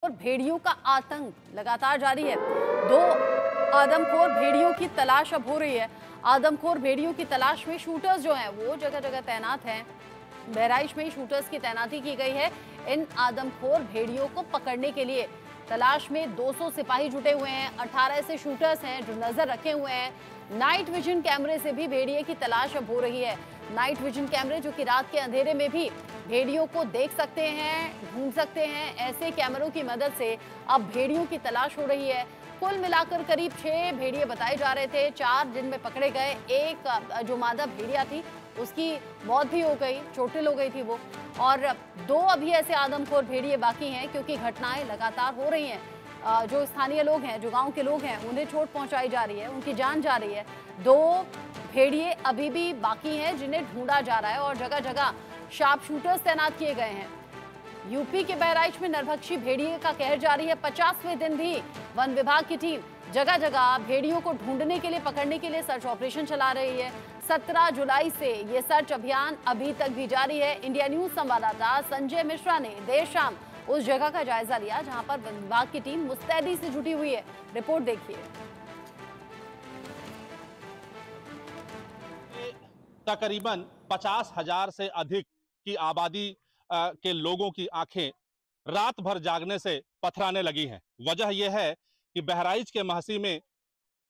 और भेड़ियों का आतंक लगातार जारी है। दो आदमखोर भेड़ियों की तलाश अब हो रही है। आदमखोर भेड़ियों की तलाश में शूटर्स जो हैं वो जगह जगह तैनात हैं। बहराइच में शूटर्स की तैनाती की गई है इन आदमखोर भेड़ियों को पकड़ने के लिए। तलाश में 200 सिपाही जुटे हुए हैं, 18 ऐसे शूटर्स हैं जो नजर रखे हुए हैं। नाइट विजन कैमरे से भी भेड़िए की तलाश अब हो रही है। नाइट विजन कैमरे जो कि रात के अंधेरे में भी भेड़ियों को देख सकते हैं, ढूंढ सकते हैं। ऐसे कैमरों की मदद से अब भेड़ियों की तलाश हो रही है। कुल मिलाकर करीब 6 भेड़िए बताए जा रहे थे, 4 दिन में पकड़े गए। एक जो मादा भेड़िया थी उसकी मौत भी हो गई, चोटिल हो गई थी वो। और 2 अभी ऐसे आदमखोर भेड़िए बाकी हैं क्योंकि घटनाएं लगातार हो रही हैं। जो स्थानीय लोग हैं, जो गांव के लोग हैं, उन्हें चोट पहुंचाई जा रही है, उनकी जान जा रही है। 2 भेड़िए अभी भी बाकी हैं जिन्हें ढूंढा जा रहा है और जगह जगह शार्प शूटर्स तैनात किए गए हैं। यूपी के बहराइच में नरभक्षी भेड़िए का कहर जारी है। 50वें दिन भी वन विभाग की टीम जगह जगह भेड़ियों को ढूंढने के लिए, पकड़ने के लिए सर्च ऑपरेशन चला रही है। 17 जुलाई से ये सर्च अभियान अभी तक भी जारी है। इंडिया न्यूज संवाददाता संजय मिश्रा ने देर शाम उस जगह का जायजा लिया जहां पर वन विभाग की टीम मुस्तैदी से जुटी हुई है। रिपोर्ट देखिए। तकरीबन 50,000 से अधिक की आबादी के लोगों की आंखें रात भर जागने से पथराने लगी हैं। वजह यह है कि बहराइच के महसी में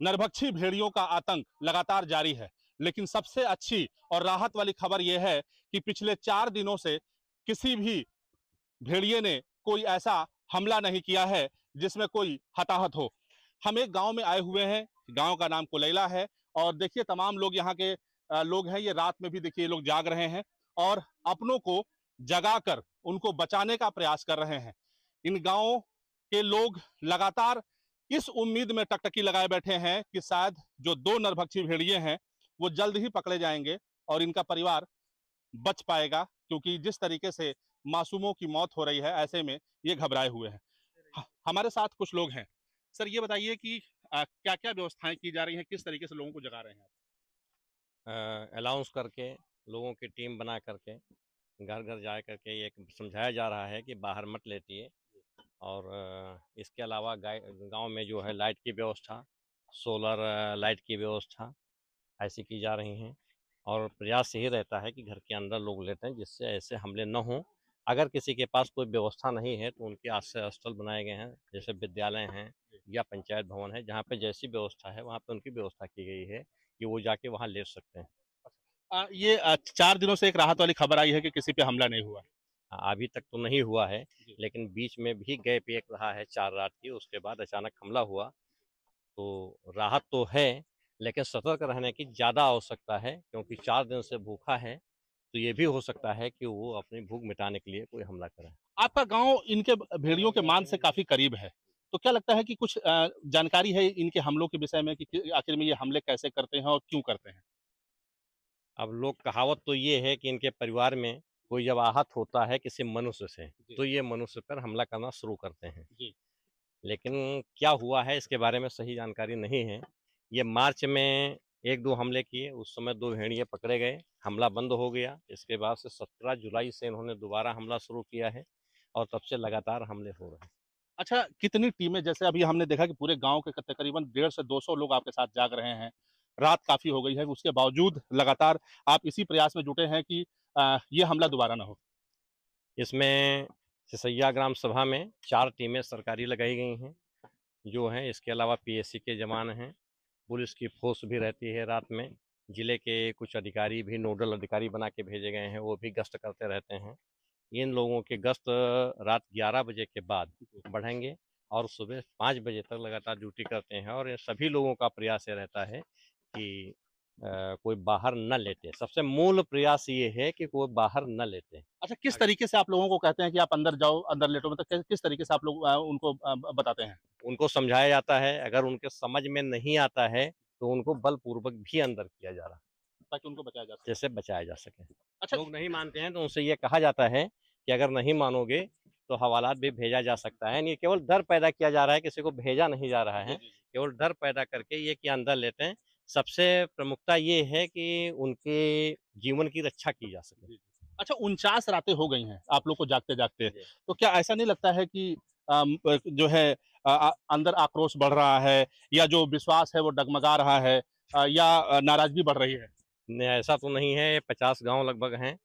नरभक्षी भेड़ियों का आतंक लगातार जारी है। लेकिन सबसे अच्छी और राहत वाली खबर यह है कि पिछले 4 दिनों से किसी भी भेड़िए ने कोई ऐसा हमला नहीं किया है जिसमें कोई हताहत हो। हम एक गांव में आए हुए हैं, गांव का नाम कुलैला है और देखिए तमाम लोग यहाँ के लोग हैं, ये रात में भी देखिए लोग जाग रहे हैं और अपनों को जगाकर उनको बचाने का प्रयास कर रहे हैं। इन गांवों के लोग लगातार इस उम्मीद में टकटकी लगाए बैठे हैं कि शायद जो 2 नरभक्षी भेड़िए हैं वो जल्द ही पकड़े जाएंगे और इनका परिवार बच पाएगा, क्योंकि जिस तरीके से मासूमों की मौत हो रही है ऐसे में ये घबराए हुए हैं। हमारे साथ कुछ लोग हैं। सर ये बताइए कि क्या क्या व्यवस्थाएं की जा रही हैं, किस तरीके से लोगों को जगा रहे हैं? अलाउंस करके लोगों की टीम बना करके घर घर जा करके ये समझाया जा रहा है कि बाहर मत लेटिए। और इसके अलावा गांव में जो है लाइट की व्यवस्था, सोलर लाइट की व्यवस्था ऐसी की जा रही हैं। और प्रयास यही रहता है कि घर के अंदर लोग लेटें जिससे ऐसे हमले न हों। अगर किसी के पास कोई व्यवस्था नहीं है तो उनके आश्रय स्थल बनाए गए हैं, जैसे विद्यालय हैं या पंचायत भवन है, जहाँ पे जैसी व्यवस्था है वहाँ पे उनकी व्यवस्था की गई है कि वो जाके वहाँ लेट सकते हैं। ये 4 दिनों से एक राहत वाली खबर आई है कि किसी पे हमला नहीं हुआ। अभी तक तो नहीं हुआ है, लेकिन बीच में भी गैप एक रहा है 4 रात की, उसके बाद अचानक हमला हुआ। तो राहत तो है, लेकिन सतर्क रहने की ज़्यादा आवश्यकता है, क्योंकि 4 दिन से भूखा है तो ये भी हो सकता है कि वो अपनी भूख मिटाने के लिए कोई हमला करे। आपका गांव इनके भेड़ियों के मान से काफी करीब है, तो क्या लगता है कि कुछ जानकारी है इनके हमलों के विषय में कि आखिर में ये हमले कैसे करते हैं और क्यों करते हैं? अब लोग कहावत तो ये है कि इनके परिवार में कोई जब आहत होता है किसी मनुष्य से, तो ये मनुष्य पर हमला करना शुरू करते हैं। जी। लेकिन क्या हुआ है इसके बारे में सही जानकारी नहीं है। ये मार्च में 1-2 हमले किए, उस समय 2 भेड़िए पकड़े गए, हमला बंद हो गया। इसके बाद से 17 जुलाई से इन्होंने दोबारा हमला शुरू किया है और तब से लगातार हमले हो रहे हैं। अच्छा, कितनी टीमें, जैसे अभी हमने देखा कि पूरे गांव के तकरीबन 150 से 200 लोग आपके साथ जाग रहे हैं, रात काफी हो गई है, उसके बावजूद लगातार आप इसी प्रयास में जुटे हैं कि ये हमला दोबारा ना हो। इसमें सिसैया ग्राम सभा में 4 टीमें सरकारी लगाई गई हैं जो हैं। इसके अलावा पीएससी के जवान हैं, पुलिस की फोर्स भी रहती है रात में, जिले के कुछ अधिकारी भी नोडल अधिकारी बना के भेजे गए हैं, वो भी गश्त करते रहते हैं। इन लोगों के गश्त रात 11 बजे के बाद बढ़ेंगे और सुबह 5 बजे तक लगातार ड्यूटी करते हैं। और इन सभी लोगों का प्रयास ये रहता है कि कोई बाहर न लेटे। सबसे मूल प्रयास ये है कि कोई बाहर न लेटे। अच्छा, किस तरीके से आप लोगों को कहते हैं कि आप अंदर जाओ, अंदर लेटो, मतलब किस तरीके से आप लोग उनको बताते हैं? उनको समझाया जाता है, अगर उनके समझ में नहीं आता है तो उनको बलपूर्वक भी अंदर किया जा रहा है, ताकि उनको बचाया जा सके। जैसे बचाया जा सके। अच्छा। लोग नहीं मानते हैं तो उनसे ये कहा जाता है कि अगर नहीं मानोगे तो हवालात भी भेजा जा सकता है। ये केवल डर पैदा किया जा रहा है, किसी को भेजा नहीं जा रहा है, केवल डर पैदा करके ये कि अंदर लेते हैं। सबसे प्रमुखता ये है कि उनके जीवन की रक्षा की जा सके। अच्छा, 49 रातें हो गई हैं आप लोग को जागते-जागते, तो क्या ऐसा नहीं लगता है कि जो है अंदर आक्रोश बढ़ रहा है, या जो विश्वास है वो डगमगा रहा है, या नाराजगी बढ़ रही है? नहीं, ऐसा तो नहीं है। 50 गांव लगभग हैं।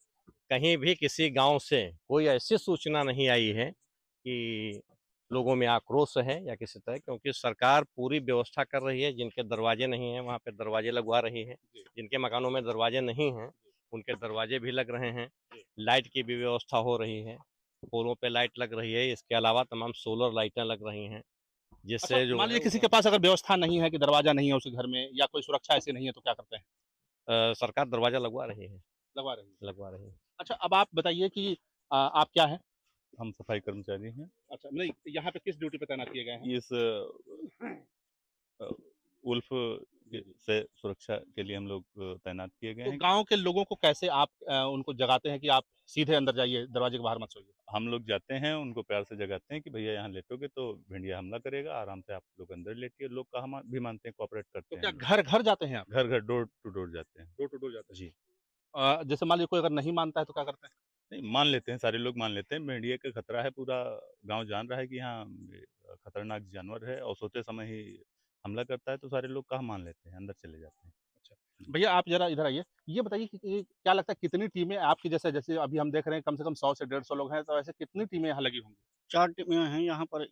कहीं भी किसी गांव से कोई ऐसी सूचना नहीं आई है कि लोगों में आक्रोश है या किसी तरह, क्योंकि सरकार पूरी व्यवस्था कर रही है। जिनके दरवाजे नहीं हैं वहाँ पे दरवाजे लगवा रही है, जिनके मकानों में दरवाजे नहीं हैं उनके दरवाजे भी लग रहे हैं। लाइट की भी व्यवस्था हो रही है, पोलों पे लाइट लग रही है। इसके अलावा तमाम सोलर लाइटें लग रही हैं, अच्छा, जिससे जो मान है लीजिए किसी के पास अगर व्यवस्था नहीं है, कि दरवाजा नहीं है उस घर में, या कोई सुरक्षा ऐसी नहीं है, तो क्या करते हैं? सरकार दरवाजा लगवा रही है। लगवा रही है। लगवा रही है। अच्छा, अब आप बताइए कि आप क्या हैं? हम सफाई कर्मचारी हैं। अच्छा, नहीं, यहाँ पे किस ड्यूटी पे तैनात किए गए हैं? इस उल्फ से सुरक्षा के लिए हम लोग तैनात किए गए तो हैं। गांव के लोगों को कैसे आप उनको जगाते हैं कि आप सीधे अंदर जाइए, दरवाजे के बाहर मत सोइए? हम लोग जाते हैं, उनको प्यार से जगाते हैं कि भैया यहाँ लेटोगे तो भेड़िया हमला करेगा, आराम से आप लोग अंदर लेटिए। लोग का हम भी मानते हैं, कोऑपरेट करते तो क्या हैं। घर घर जाते हैं आप? घर घर डोर टू डोर जाते हैं। डोर टू डोर जाते हैं? जी। जैसे मान लीजिए कोई अगर नहीं मानता है तो क्या करते हैं? नहीं, मान लेते हैं, सारे लोग मान लेते हैं। भेड़िए का खतरा है, पूरा गांव जान रहा है कि यहाँ खतरनाक जानवर है और सोते समय ही हमला करता है, तो सारे लोग का मान लेते हैं, अंदर चले जाते हैं। भैया आप जरा इधर आइए, ये बताइए कि क्या लगता है कितनी टीमें आपकी, जैसे जैसे अभी हम देख रहे हैं कम से कम 100 से 150 लोग हैं, तो ऐसे कितनी टीमें यहाँ लगी होंगी 4 टीमें हैं यहाँ पर।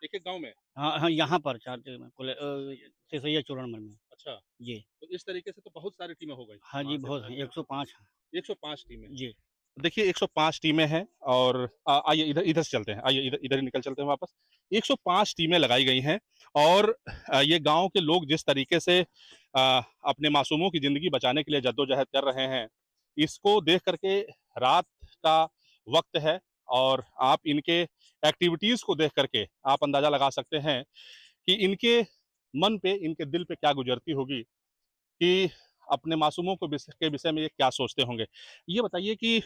एक एक गांव में? हाँ, हाँ, यहाँ पर 4 टीमें सिसैया चूरणमल में। अच्छा, जी। तो इस तरीके से तो बहुत सारी टीमें हो गई। हाँ जी, बहुत हैं, 105 हैं। 105 टीमें? जी। देखिए 105 टीमें हैं, और आइए इधर इधर से चलते हैं, आइए इधर इधर ही निकल चलते हैं वापस। 105 टीमें लगाई गई हैं, और ये गांव के लोग जिस तरीके से अपने मासूमों की ज़िंदगी बचाने के लिए जद्दोजहद कर रहे हैं, इसको देख करके रात का वक्त है, और आप इनके एक्टिविटीज़ को देख करके आप अंदाज़ा लगा सकते हैं कि इनके मन पे, इनके दिल पे क्या गुजरती होगी, कि अपने मासूमों को के विषय में ये क्या सोचते होंगे। ये बताइए कि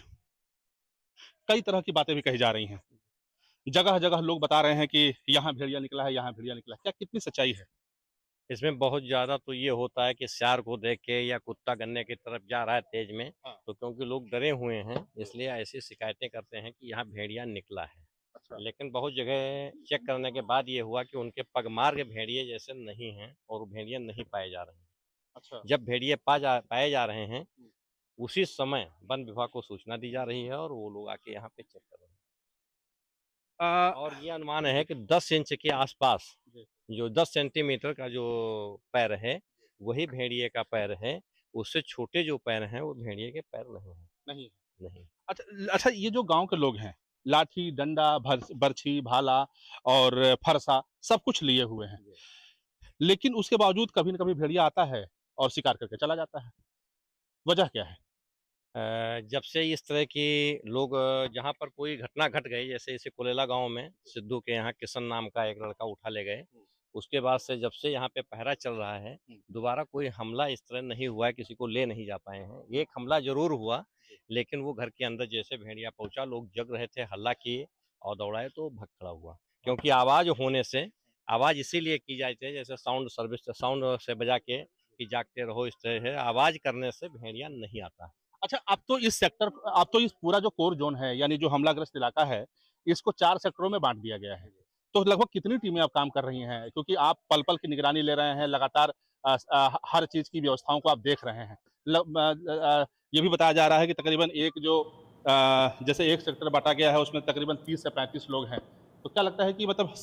कई तरह की बातें भी कही जा रही हैं। जगह-जगह लोग बता रहे हैं कि यहाँ भेड़िया निकला है, यहाँ भेड़िया निकला है। क्या कितनी सच्चाई है? इसमें बहुत ज़्यादा तो ये होता है कि सियार को देख के या कुत्ता गन्ने की तरफ जा रहा है तेज में, हाँ। तो क्योंकि लोग डरे हुए हैं इसलिए ऐसी शिकायतें करते हैं कि यहाँ भेड़िया निकला है। अच्छा। लेकिन बहुत जगह चेक करने के बाद ये हुआ कि उनके पगमार्ग भेड़िए जैसे नहीं हैं और भेड़िए नहीं पाए जा रहे हैं। अच्छा। जब भेड़िए पाए जा रहे हैं उसी समय वन विभाग को सूचना दी जा रही है और वो लोग आके यहाँ पे चेक कर रहे हैं। और ये अनुमान है कि 10 इंच के आसपास, जो 10 सेंटीमीटर का जो पैर है वही भेड़िए का पैर है। उससे छोटे जो पैर हैं वो भेड़िए के पैर नहीं हैं। नहीं। नहीं। अच्छा, ये जो गाँव के लोग हैं, लाठी, डंडा, बरछी, भाला और फरसा सब कुछ लिए हुए हैं। लेकिन उसके बावजूद कभी न कभी भेड़िया आता है और शिकार करके चला जाता है। वजह क्या है? जब से इस तरह की लोग जहाँ पर कोई घटना घट गई, जैसे इसे कोलेला गांव में सिद्धू के यहाँ किशन नाम का एक लड़का उठा ले गए, उसके बाद से जब से यहाँ पे पहरा चल रहा है दोबारा कोई हमला इस तरह नहीं हुआ है, किसी को ले नहीं जा पाए हैं। एक हमला जरूर हुआ, लेकिन वो घर के अंदर जैसे भेड़िया पहुंचा, लोग जग रहे थे, हल्ला किए और दौड़ाए तो भग खड़ा हुआ। क्योंकि आवाज़ होने से, आवाज़ इसीलिए की जाती है जैसे साउंड से बजा के कि जागते रहो, इस तरह है आवाज़ करने से भेड़िया नहीं आता। अच्छा, अब तो इस पूरा जो कोर जोन है, यानी जो हमलाग्रस्त इलाका है, इसको 4 सेक्टरों में बाँट दिया गया है। तो लगभग कितनी टीमें अब काम कर रही हैं? क्योंकि आप पल-पल की निगरानी ले रहे हैं, लगातार हर चीज़ की व्यवस्थाओं को आप देख रहे हैं। ये भी बताया जा रहा है कि तकरीबन जैसे एक सेक्टर बाँटा गया है, उसमें तकरीबन 30 से 35 लोग हैं। तो क्या लगता है कि मतलब